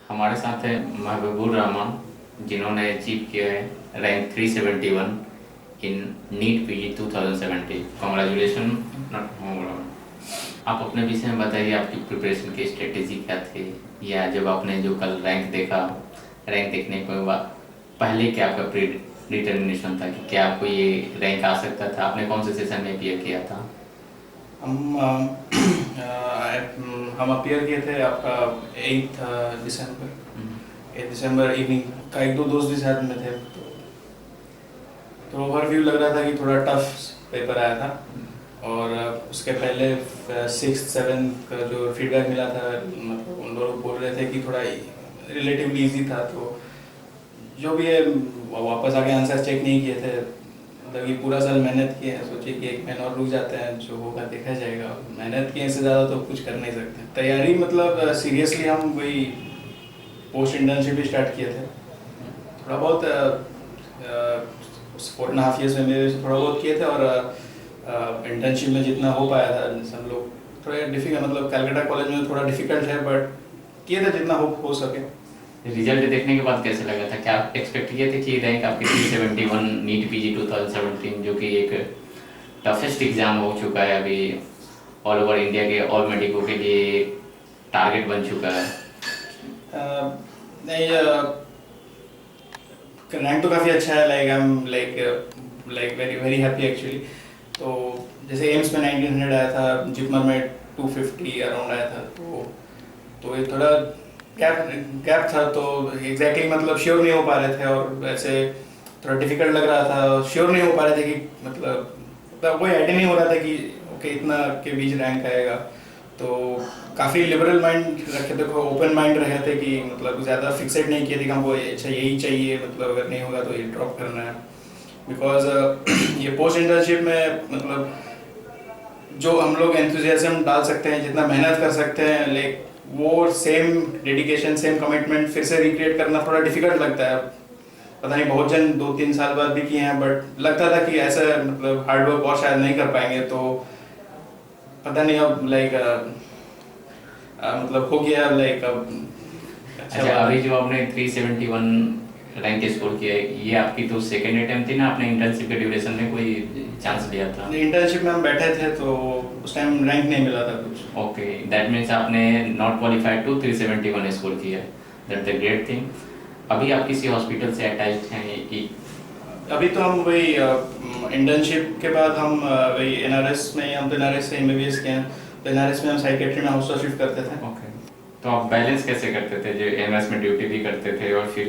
हमारे साथ है महबूबुर रहमान, जिन्होंने अचीव किया है रैंक 371 इन नीट पीजी 2017। कॉन्ग्रेचुलेशन। आप अपने विषय में बताइए, आपकी प्रिपरेशन की स्ट्रेटेजी क्या थी, या जब आपने जो कल रैंक देखा, रैंक देखने के बाद पहले क्या आपका प्री डिटर्मिनेशन था कि क्या आपको ये रैंक आ सकता था? आपने कौन से सेशन में अपीयर किया था? हम हम अपीयर किए थे आपका 8 दिसंबर 8 दिसंबर इवनिंग का। एक दो दोस्त भी साथ में थे, तो ओवरव्यू लग रहा था कि थोड़ा टफ पेपर आया था। और उसके पहले 6th 7th का जो फीडबैक मिला था, मतलब उन लोग बोल रहे थे कि थोड़ा रिलेटिवली इजी था। तो जो भी है, वापस आके आंसर चेक नहीं किए थे। मतलब ये पूरा साल मेहनत किए हैं, सोचे कि एक महीना और रुक जाते हैं, जो होगा देखा जाएगा। मेहनत किए इससे ज़्यादा तो कुछ कर नहीं सकते। तैयारी मतलब सीरियसली हम वही पोस्ट इंटर्नशिप भी स्टार्ट किए थे। थोड़ा बहुत 4.5 ईयर्स में मेरे से थोड़ा बहुत किए थे, और इंटर्नशिप में जितना हो पाया था। सब लोग थोड़ा डिफिकल्ट, मतलब कलकत्ता कॉलेज में थोड़ा डिफिकल्ट है, बट किए थे जितना हो सके। रिजल्ट देखने के बाद कैसे लगा था? क्या आप एक्सपेक्ट किए थे कि रैंक आपकी 371 नीट पीजी 2017, जो कि एक टफेस्ट एग्ज़ाम हो चुका है अभी ऑल ओवर इंडिया के ऑल मेडिको के लिए टारगेट बन चुका है? नहीं, रैंक तो काफ़ी अच्छा है। Like I am like very very happy actually. तो जैसे एम्स में 1900 आया था, जिपमर में 250 अराउंड आया था। तो ये थोड़ा गैप था, तो एग्जैक्टली मतलब श्योर नहीं हो पा रहे थे, और वैसे थोड़ा डिफिकल्ट लग रहा था। श्योर नहीं हो पा रहे थे कि मतलब कोई आइडिया नहीं हो रहा था कि ओके इतना के बीच रैंक आएगा। तो काफ़ी लिबरल माइंड रखे थे, ओपन माइंड रहे थे कि मतलब ज़्यादा फिक्सेड नहीं किए थे कि हमको अच्छा यही चाहिए, मतलब अगर नहीं होगा तो ये ड्रॉप करना है। बिकॉज ये पोस्ट इंटर्नशिप में मतलब जो हम लोग एंथुजियाज्म डाल सकते हैं, जितना मेहनत कर सकते हैं, लाइक वो सेम डेडिकेशन सेम कमिटमेंट फिर से रिक्रिएट करना थोड़ा डिफिकल्ट लगता है। पता नहीं बहुत जन 2-3 साल बाद भी किए हैं, बट लगता था कि ऐसा मतलब हार्डवर्क और शायद नहीं कर पाएंगे। तो पता नहीं अब मतलब हो गया लाइक अब अच्छा, अभी जो आपने 371 रैंक स्कोर किया है, ये आपकी तो सेकेंड अटेम्प्ट थी ना? आपने इंटर्नशिप के ड्यूरेशन में कोई चांस लिया था? इंटर्नशिप में हम बैठे थे, तो उस टाइम रैंक नहीं मिला था कुछ। ओके, दैट मीन्स आपने नॉट क्वालिफाइड टू 371 स्कोर किया। That's the great thing. अभी आप किसी हॉस्पिटल से अटैच्ड हैं कि? अभी तो हम वही इंटर्नशिप के बाद हम वही एनआरएस में, हम तो एनआरएस से एमबीबीएस किए हैं, तो एनआरएस में हम साइकेट्री में हाउस शिफ्ट करते थे। ओके, तो आप बैलेंस कैसे करते थे? जो एमएस में ड्यूटी भी करते थे और फिर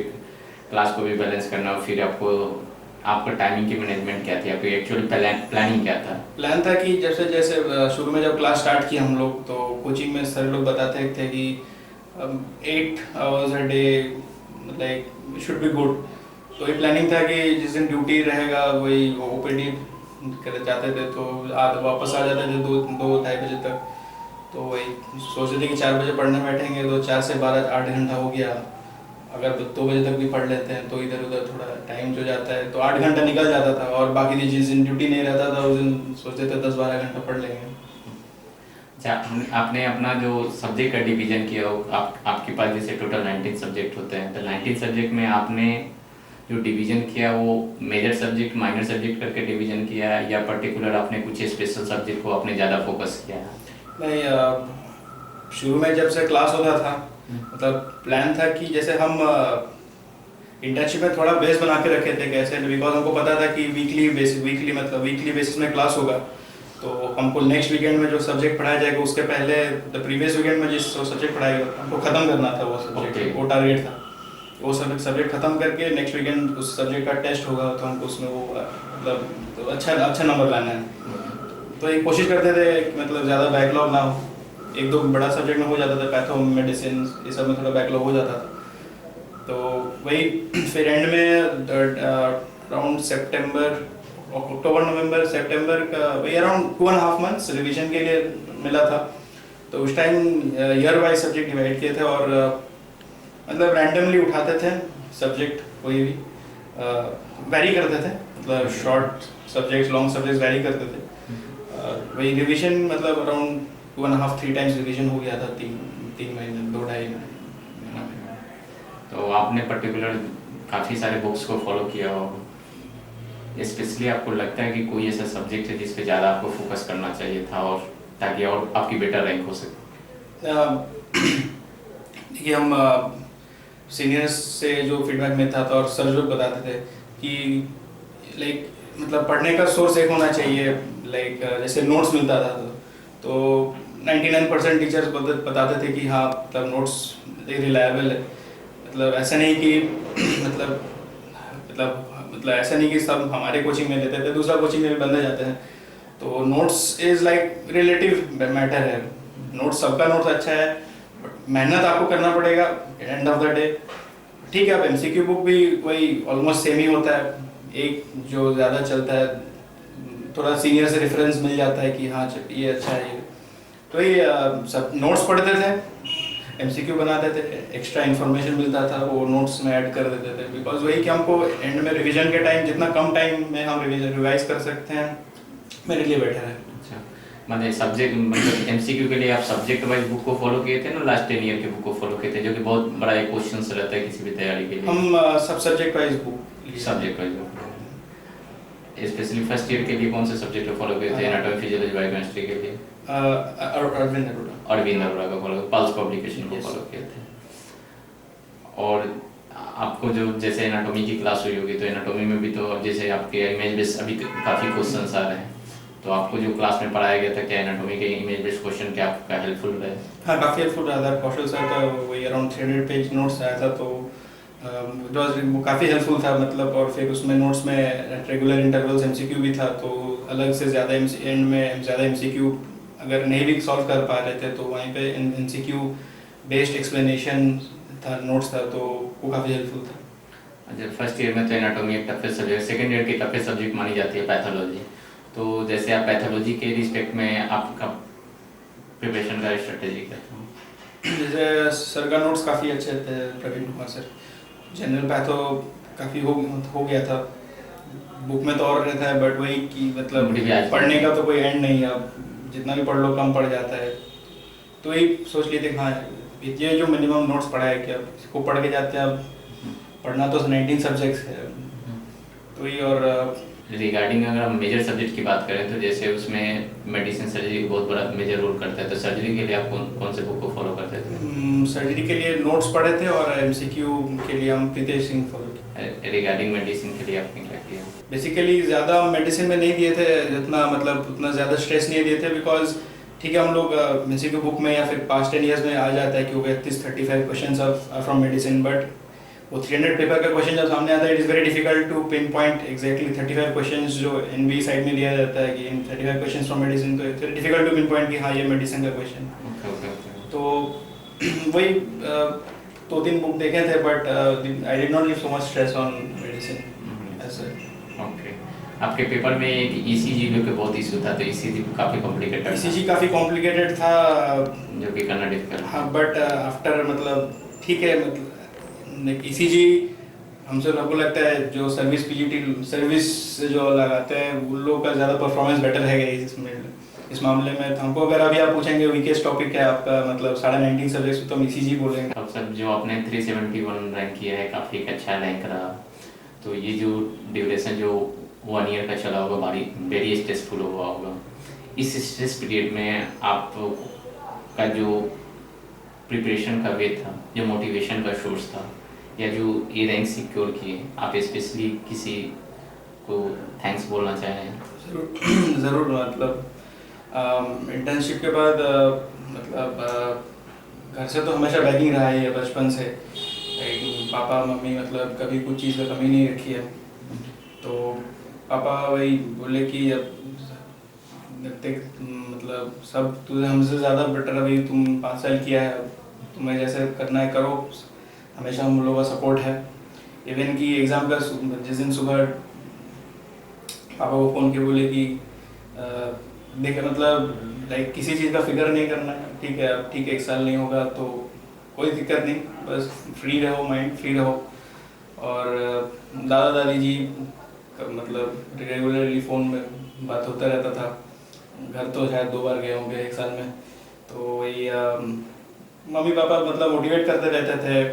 क्लास को भी बैलेंस करना, और फिर आपको टाइमिंग की मैनेजमेंट क्या थी? आपकी एक्चुअली प्लानिंग क्या था? प्लान था कि जैसे जैसे शुरू में जब क्लास स्टार्ट की हम लोग, तो कोचिंग में सर लोग बताते थे कि 8 hours a day like should be good. तो ये प्लानिंग था कि जिस दिन ड्यूटी रहेगा वही ओपीडी कर जाते थे, तो वापस आ जाते थे 2-2-2:30 बजे तक। तो वही सोचते थे कि 4 बजे पढ़ने बैठेंगे, तो 4 से 12 8 घंटा हो गया। अगर 2 बजे तक भी पढ़ लेते हैं तो इधर उधर थोड़ा टाइम जो जाता है, तो 8 घंटा निकल जाता था। और बाकी दिन जिस दिन ड्यूटी नहीं रहता था उस दिन सोचते थे 10-12 घंटा पढ़ लेंगे। अच्छा, आपने अपना जो सब्जेक्ट का डिवीजन किया हो, आपके पास जैसे टोटल 19 सब्जेक्ट होते हैं, तो 19 सब्जेक्ट में आपने जो डिवीजन किया वो मेजर सब्जेक्ट माइनर सब्जेक्ट करके डिवीजन किया है, या पर्टिकुलर आपने कुछ स्पेशल सब्जेक्ट को आपने ज़्यादा फोकस किया है? नहीं, शुरू में जब से क्लास होता था, मतलब प्लान था कि जैसे हम इंटर्नशिप में थोड़ा बेस बना के रखे थे कैसे, बिकॉज हमको पता था कि वीकली बेसिस में क्लास होगा। तो हमको नेक्स्ट वीकेंड में जो सब्जेक्ट पढ़ाया जाएगा उसके पहले द प्रीवियस वीकेंड में जिस सब्जेक्ट पढ़ाएगा हमको ख़त्म करना था वो सब्जेक्ट। Okay. वो टारगेट था। वो सब्जेक्ट ख़त्म करके नेक्स्ट वीकेंड उस सब्जेक्ट का टेस्ट होगा, तो हमको उसमें वो मतलब तो अच्छा नंबर लाना है। तो ये कोशिश करते थे कि मतलब ज़्यादा बैकलॉग ना हो। एक दो बड़ा सब्जेक्ट में हो जाता था, पैथो मेडिसिन ये सब में थोड़ा बैकलॉग हो जाता था। तो वही फिर एंड में अराउंड अक्टूबर नवंबर सितंबर का वही अराउंड 2.5 मंथ्स रिवीजन के लिए मिला था। तो उस time year wise subject divide किए थे, और मतलब रैंडमली उठाते थे सब्जेक्ट, कोई भी वैरी करते थे, मतलब short subjects long subjects vary करते थे। वही रिवीजन मतलब अराउंड 2.5-3 टाइम्स रिवीजन हो गया था, 3 महीने 2-2.5 महीने में। तो आपने पर्टिकुलर काफ़ी सारे बुक्स को फॉलो किया हो, स्पेशली आपको लगता है कि कोई ऐसा सब्जेक्ट है जिस पे ज़्यादा आपको फोकस करना चाहिए था और ताकि और आपकी बेटर रैंक हो सके? देखिए, हम सीनियर्स से जो फीडबैक मिलता था और सर जो बताते थे कि लाइक मतलब पढ़ने का सोर्स एक होना चाहिए, लाइक जैसे नोट्स मिलता था तो 99% टीचर्स बताते थे कि हाँ मतलब नोट्स रिलायबल है, मतलब ऐसा नहीं कि मतलब मतलब ऐसा नहीं कि सब हमारे कोचिंग में लेते थे, दूसरा कोचिंग में भी बंदे जाते हैं, तो notes is like relative matter है। नोट्स सबका नोट्स अच्छा है, बट मेहनत आपको करना पड़ेगा एंड ऑफ द डे। ठीक है, अब एमसीक्यू बुक भी वही ऑलमोस्ट सेम ही होता है, एक जो ज़्यादा चलता है थोड़ा सीनियर से रेफरेंस मिल जाता है कि हाँ ये अच्छा है ये, तो ये सब नोट्स पढ़ते थे, एमसीक्यू बनाते थे, एक्स्ट्रा इन्फॉर्मेशन मिलता था वो नोट्स में ऐड कर देते थे, बिकॉज वही कि हमको एंड में रिवीजन के टाइम जितना कम टाइम में हम रिवाइज कर सकते हैं मेरे लिए बेटर है। अच्छा, मतलब सब्जेक्ट मतलब एमसीक्यू के लिए आप सब्जेक्ट वाइज बुक को फॉलो किए थे ना, लास्ट 10 ईयर के बुक को फॉलो किए थे, जो कि बहुत बड़ा एक क्वेश्चन रहता है किसी भी तैयारी के लिए? हम सब subject wise book subject wise book, specially first year के लिए कौन से सब्जेक्ट को फॉलो किए थे? एनाटॉमी, फिजियोलॉजी, बायोकेमिस्ट्री के लिए अरविंद अरोड़ा का फॉलो, पल्स पब्लिकेशन को फॉलो किए थे। और आपको जो जैसे एनाटॉमी की क्लास हुई होगी, तो एनाटॉमी में भी तो जैसे आपके इमेज बेस्ड अभी काफ़ी क्वेश्चंस आ रहे हैं, तो आपको जो क्लास में पढ़ाया गया था क्या एनाटॉमी के इमेज बेस्ड क्वेश्चन क्या आपका हेल्पफुल रहे? हाँ, काफ़ी हेल्पफुल रहा था। कौशल सर का वही अराउंड 300 पेज नोट्स आया था, तो इट वाज काफ़ी हेल्पफुल था, मतलब। और फिर उसमें नोट्स में रेगुलर इंटरवल्स एमसीक्यू भी था, तो अलग से ज़्यादा एंड में ज़्यादा एमसीक्यू अगर नहीं भी सॉल्व कर पा रहे थे तो वहीं पे एमसीक्यू बेस्ड एक्सप्लेनेशन था, नोट्स था, तो वो काफ़ी हेल्पफुल था। अच्छा, फर्स्ट ईयर में तो एनाटॉमी एक टफेस्ट सब्जेक्ट, सेकेंड ईयर की टफेस्ट सब्जेक्ट मानी जाती है पैथोलॉजी, तो जैसे आप पैथोलॉजी के रिस्पेक्ट में आपका प्रिपरेशन का स्ट्रेटेजी क्या था? जैसे सर का नोट्स काफ़ी अच्छे थे, Praveen Kumar sir. General patho काफ़ी हो गया था, बुक में तो और रहता है, बट वही कि मतलब पढ़ने का तो कोई एंड नहीं है, अब जितना भी पढ़ लो कम पड़ जाता है, तो वही सोच लिए थे हाँ ये जो मिनिमम नोट्स पढ़ा है क्या इसको पढ़ के जाते हैं। अब पढ़ना तो 19 सब्जेक्ट्स है, तो वही। और रिगार्डिंग अगर हम मेजर सब्जेक्ट की बात करें तो जैसे उसमें मेडिसिन सर्जरी बहुत बड़ा मेजर रोल करता है, तो सर्जरी के लिए आप कौन से बुक को फॉलो करते थे? सर्जरी के लिए नोट्स पढ़े थे और एमसीक्यू के लिए हम प्रीतेश सिंह फॉलो किए। रिगार्डिंग मेडिसिन के लिए आपने क्या किया? बेसिकली ज़्यादा मेडिसिन में नहीं दिए थे, जितना मतलब उतना ज़्यादा स्ट्रेस नहीं दिए थे, बिकॉज ठीक है हम लोग एमसीक्यू बुक में या फिर पास्ट 10 ईयर्स में आ जाता है कि 35 क्वेश्चंस फ्रॉम मेडिसिन, बट वो 300 पेपर का क्वेश्चन जब सामने आता है, it is very difficult to pinpoint exactly 35 questions जो एनबी साइड में दिया जाता है कि इन 35 क्वेश्चंस फ्रॉम मेडिसिन, तो it's very difficult to pinpoint कि हाँ ये मेडिसिन का क्वेश्चन। तो वही 2-3 बुक देखे थे, but I did not give so much stress on medicine ऐसे। ओके, आपके पेपर में एक ईसीजी जो कि बहुत इशू था, तो ईसीजी काफ़ी कॉम्प्लिकेटेड, ईसीजी काफ़ी कॉम्प्लिकेटेड था जो कि करना डिफिकल्ट। हाँ, बट आफ्टर मतलब ठीक है, मतलब ईसीजी हमसे लोगों को लगता है जो सर्विस पीजीटी सर्विस से जो लगाते हैं उन लोगों का ज़्यादा परफॉर्मेंस बेटर है इस मामले में। तो हमको अगर अभी आप पूछेंगे वीकेस्ट टॉपिक है आपका, मतलब 19.5 सब्जेक्ट्स, तो हम ईसीजी बोलेंगे। अब सर जो आपने 371 रैंक किया है, काफ़ी एक अच्छा रैंक रहा, तो ये जो ड्यूरेशन जो 1 ईयर का चला होगा वेरी स्ट्रेसफुल हुआ होगा, इस स्ट्रेस पीरियड में आप का जो प्रिपरेशन का वे था, जो मोटिवेशन का सोर्स था, या जो ये रैंक सिक्योर किए, आप स्पेशली किसी को थैंक्स बोलना चाहें? ज़रूर मतलब इंटर्नशिप के बाद मतलब घर से तो हमेशा बैगिंग रहा है बचपन से, पापा मम्मी मतलब कभी कुछ चीज़ का कमी नहीं रखी है, तो पापा वही बोले कि अब मतलब सब तुझे हमसे ज़्यादा बेटर, अभी तुम 5 साल किया है, तुम्हें जैसे करना है करो, हमेशा हम लोगों का सपोर्ट है। इवन कि एग्ज़ाम का जिस दिन सुबह पापा को फ़ोन के बोले कि देखे मतलब लाइक किसी चीज़ का फिक्र नहीं करना है, ठीक है अब ठीक है 1 साल नहीं होगा तो कोई दिक्कत नहीं, बस फ्री रहो, माइंड फ्री रहो। और दादा दादी जी मतलब रेगुलरली फ़ोन में बात होता रहता था, घर तो शायद 2 बार गए होंगे 1 साल में, तो वही मम्मी पापा मतलब मोटिवेट करते रहते थे,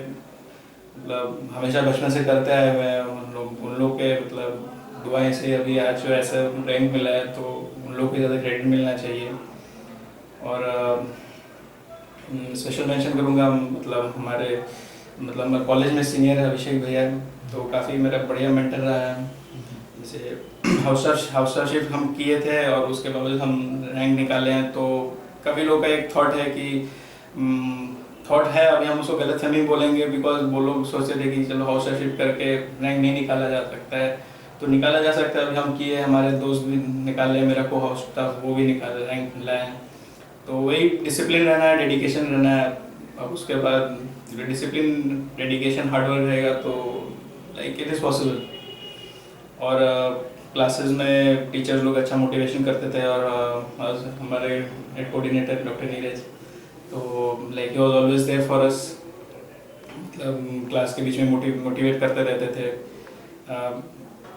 मतलब हमेशा बचपन से करते आए हुए हैं उन लोग के मतलब दुआएं से अभी आज जो ऐसा रैंक मिला है, तो उन लोग को ज़्यादा क्रेडिट मिलना चाहिए। और स्पेशल मेंशन करूँगा मतलब हमारे मतलब मैं कॉलेज में सीनियर है अभिषेक भैया, तो काफ़ी मेरा बढ़िया मेंटर रहा है। जैसे हाउसरशिप हम किए थे और उसके बावजूद हम रैंक निकाले हैं, तो काफ़ी लोगों का एक थॉट है कि थॉट है, अभी हम उसको गलत फहमी बोलेंगे, बिकॉज वो लोग सोचते थे कि चलो हाउसरशिप करके रैंक नहीं निकाला जा सकता है, तो निकाला जा सकता है। अभी हम किए, हमारे दोस्त भी निकाले, मेरा को हाउस था वो भी निकाले, रैंक मिला है। तो वही डिसिप्लिन रहना है, डेडिकेशन रहना है। अब उसके बाद डिसिप्लिन, डेडिकेशन, हार्डवर्क रहेगा तो लाइक इट इज़ पॉसिबल। और क्लासेस में टीचर्स लोग अच्छा मोटिवेशन करते थे, और आज हमारे हेड कोऑर्डिनेटर डॉक्टर नीरज, तो like he was always there for us, मतलब क्लास के बीच में मोटिवेट करते रहते थे।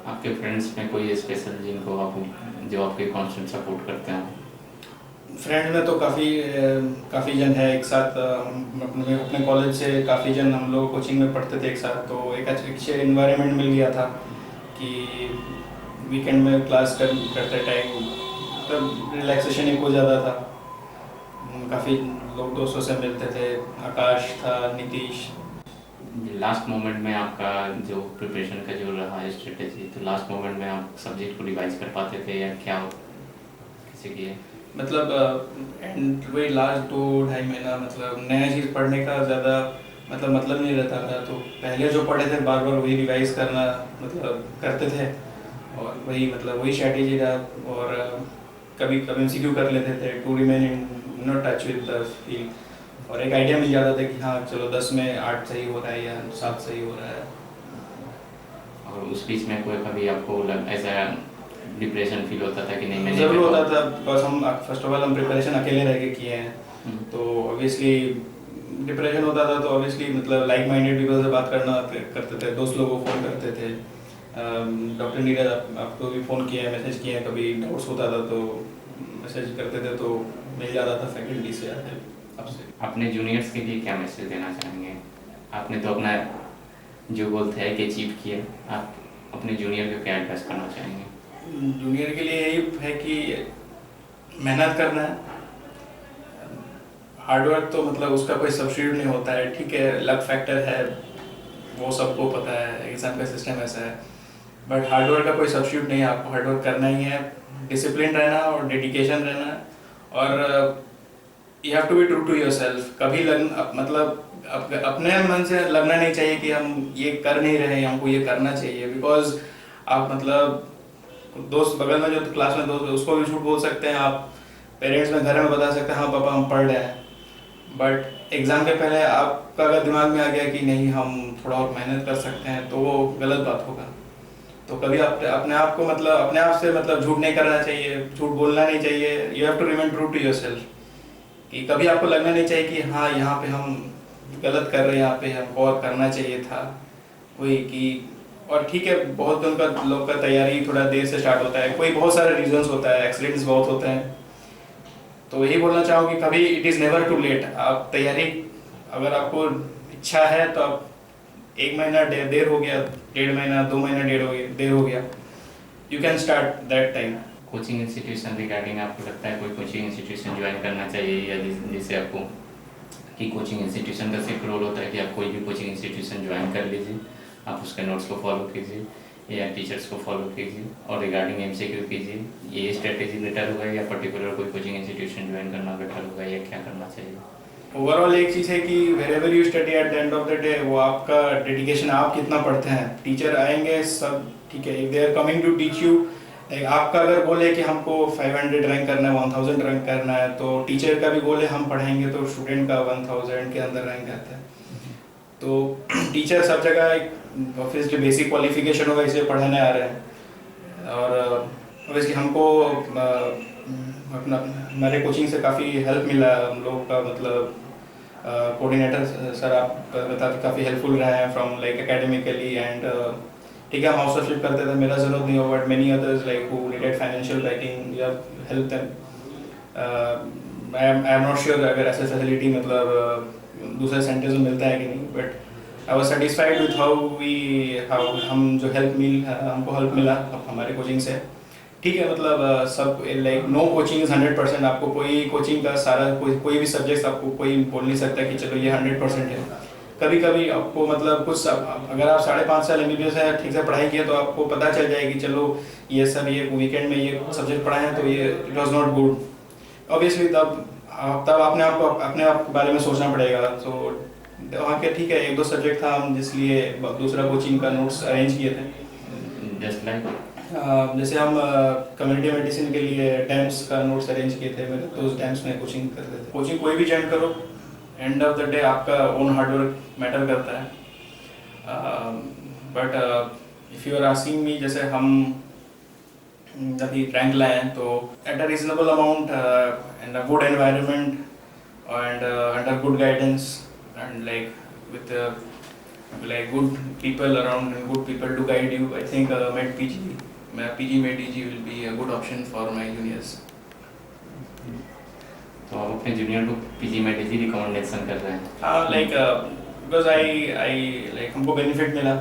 आपके फ्रेंड्स में कोई स्पेशल जिनको आप जो आपके कांस्टेंट सपोर्ट करते हैं? फ्रेंड में तो काफ़ी जन है एक साथ। हम अपने कॉलेज से काफ़ी जन हम लोग कोचिंग में पढ़ते थे एक साथ, तो एक अच्छे इन्वायरमेंट मिल गया था कि वीकेंड में क्लास करते टाइम तब रिलैक्सेशन एक हो जाता था। काफ़ी लोग दोस्तों से मिलते थे, आकाश था, नीतीश। लास्ट मोमेंट में आपका जो प्रिपरेशन का जो रहा है स्ट्रेटेजी, तो लास्ट मोमेंट में आप सब्जेक्ट को रिवाइज कर पाते थे या क्या कैसे किए? मतलब एंड वही लास्ट 2-2.5 महीना मतलब नया चीज़ पढ़ने का ज़्यादा मतलब नहीं रहता था, तो पहले जो पढ़े थे बार बार वही रिवाइज करना मतलब करते थे, और वही मतलब वही स्ट्रैटेजी था। और कभी कभी एमसीक्यू कर लेते थे to remain in not touch with the field, और एक आइडिया मिल जाता था कि हाँ चलो 10 में 8 सही हो रहा है या 7 सही हो रहा है। और उस बीच में कोई कभी आपको ऐसा डिप्रेशन फील होता था कि नहीं मैंने ज़रूर होता था, बस हम फर्स्ट ऑफ ऑल हम प्रिपरेशन अकेले रह के किए हैं, तो ऑब्वियसली डिप्रेशन होता था। तो ऑब्वियसली मतलब लाइक माइंडेड पीपल से बात करते थे, दोस्त लोगों को फ़ोन करते थे। डॉक्टर नीरज आपको भी फ़ोन किया है, मैसेज किया है, कभी डाउट्स होता था तो मैसेज करते थे, तो मिल जाता था फैकल्टी से आपसे। अपने जूनियर्स के लिए क्या मैसेज देना चाहेंगे? आपने तो अपना जो गोल था कि अचीव किया, आप अपने जूनियर को क्या एडवाइस करना चाहेंगे? जूनियर के लिए यही है कि मेहनत करना है। हार्डवर्क तो मतलब उसका कोई सब्स्टिट्यूट नहीं होता है, ठीक है लक फैक्टर है, वो सबको पता है, एग्जाम का सिस्टम ऐसा है, बट हार्डवर्क का कोई सब्स्टिट्यूट नहीं है। आपको हार्डवर्क करना ही है, डिसिप्लिन रहना और डेडिकेशन रहना, और you have to be true to yourself. कभी मतलब अपने मन से लगना नहीं चाहिए कि हम ये कर नहीं रहे, हमको ये करना चाहिए, बिकॉज आप मतलब दोस्त बगल में जो क्लास में दोस्त उसको भी झूठ बोल सकते हैं, आप पेरेंट्स में घर में बता सकते हैं हाँ पापा हम पढ़ रहे हैं, बट एग्ज़ाम के पहले आपका अगर दिमाग में आ गया कि नहीं हम थोड़ा और मेहनत कर सकते हैं, तो वो गलत बात होगा। तो कभी आप अपने आप को मतलब अपने आप से मतलब झूठ नहीं करना चाहिए, झूठ बोलना नहीं चाहिए। You have to remain true to yourself, कि कभी आपको लगना नहीं चाहिए कि हाँ यहाँ पे हम गलत कर रहे हैं, यहाँ पे हमको और करना चाहिए था। वही कि और ठीक है, बहुत लोग का तैयारी थोड़ा देर से स्टार्ट होता है, कोई बहुत सारे रीजंस होता है, एक्सीडेंट्स बहुत होते हैं, तो यही बोलना चाहूँ कि कभी it is never too late. आप तैयारी अगर आपको इच्छा है तो आप 1 महीना देर हो गया, 1.5 महीना, 2 महीना देर हो गया, you can start that time. Coaching institution regarding आपको लगता है कोई कोचिंग इंस्टीट्यूशन ज्वाइन करना चाहिए, या जिससे आपको कि कोचिंग इंस्टीट्यूशन का सिर्फ रोल होता है कि आप कोई भी कोचिंग इंस्टीट्यूशन ज्वाइन कर लीजिए, आप उसके नोट्स को फॉलो कीजिए या टीचर्स को फॉलो कीजिए और रिगार्डिंग एमसीक्यू कीजिए, ये स्ट्रेटेजी बेटर होगा या पर्टिकुलर कोई कोचिंग इंस्टीट्यूशन ज्वाइन करना बेटर होगा, या क्या करना चाहिए? ओवरऑल एक चीज़ है कि wherever you study at the end of the day, वो आपका डेडिकेशन, आप कितना पढ़ते हैं। टीचर आएंगे सब ठीक है, if they are coming to teach you, आपका अगर गोल है कि हमको 500 रैंक करना है, 1000 रैंक करना है, तो टीचर का भी गोल है हम पढ़ाएंगे तो स्टूडेंट का 1000 के अंदर रैंक आता है। तो टीचर सब जगह ऑब्वियसली बेसिक क्वालिफिकेशन होगा इसलिए पढ़ाने आ रहे हैं, और ऑब्वियसली हमको अपना हमारे कोचिंग से काफ़ी हेल्प मिला। हम लोग का मतलब कोऑर्डिनेटर सर आप काफ़ी हेल्पफुल रहे हैं फ्रॉम लाइक एकेडमिकली एंड ठीक है, हम हाउसरशिप करते थे, मेरा ज़रूरत नहीं हो, but many others like who needed financial backing या help them. I am not sure अगर ऐसे फैसिलिटी मतलब दूसरे सेंटर्स में मिलता है कि नहीं, but I was satisfied with how हम जो हमको हेल्प मिला हमारे कोचिंग से। ठीक है, मतलब सब लाइक नो कोचिंग इज 100%। आपको कोई कोचिंग का सारा कोई भी सब्जेक्ट आपको कोई बोल नहीं सकता कि चलो ये 100% है। कभी कभी आपको मतलब कुछ अगर आप 5.5 साल MBBS है ठीक से पढ़ाई किया तो आपको पता चल जाएगी चलो ये सब ये वीकेंड में ये सब्जेक्ट पढ़ाए हैं तो ये it was not good. Obviously तब अपने आप के बारे में सोचना पड़ेगा। तो वहाँ के ठीक है 1-2 सब्जेक्ट था हम जिसलिए दूसरा कोचिंग का नोट्स अरेंज किए थे। जस्ट लाइक जैसे हम कम्युनिटी मेडिसिन के लिए डैम्स का नोट्स अरेंज किए थे मेरे, तो उस डैम्स में कोचिंग करते थे। कोचिंग कोई भी ज्वाइन करो, एंड ऑफ द डे आपका ओन हार्डवर्क मैटर करता है। But if you are asking me, जैसे हम अभी रैंक लाए हैं तो at a reasonable amount and a good environment and under good guidance and like with like good people around and good people to guide you, I think PG Med DG will be a good option for my juniors. तो आप अपने junior को PG में DG recommendation कर रहे हैं? हाँ, like because I like हमको बेनिफिट मिला।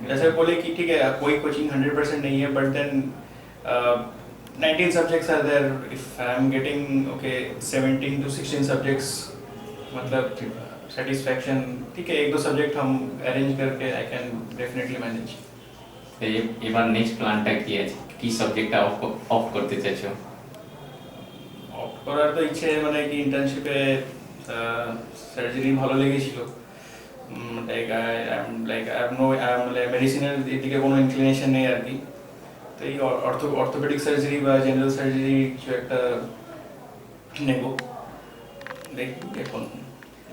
जैसे बोले कि ठीक है कोई कोचिंग 100% नहीं है, but then 19 subjects are there. If I am getting okay 17 to 16 subjects, मतलब सेटिस्फैक्शन। ठीक है 1-2 सब्जेक्ट हम अरेंज करके आई कैन डेफिनेटली मैनेज। তো এবার নেক্সট প্ল্যানটা কি আছে, কি সাবজেক্টটা অফ করতে চাইছো? অফ করার তো ইচ্ছে মানে কি ইন্টার্নশিপে সার্জারি ভালো লেগেছিল। লাইক আই এম মেডিসিনের দিকে কোনো ইনক্লিনেশন নেই আর কি। তো এই অর্থোপেডিক সার্জারি বা জেনারেল সার্জারি কিছু একটা নেব, দেখি এখন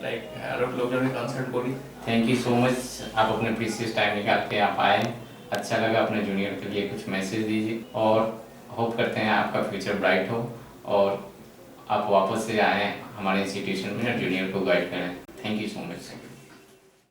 लाइक आरो लोगों ने कंसल्ट करी। थैंक यू सो मच, आप अपने प्रीशियस टाइम निकाल के आप आए। अच्छा लगा। अपने जूनियर के लिए कुछ मैसेज दीजिए और होप करते हैं आपका फ्यूचर ब्राइट हो और आप वापस से आएँ हमारे इंस्टीट्यूशन में और जूनियर को गाइड करें। Thank you so much.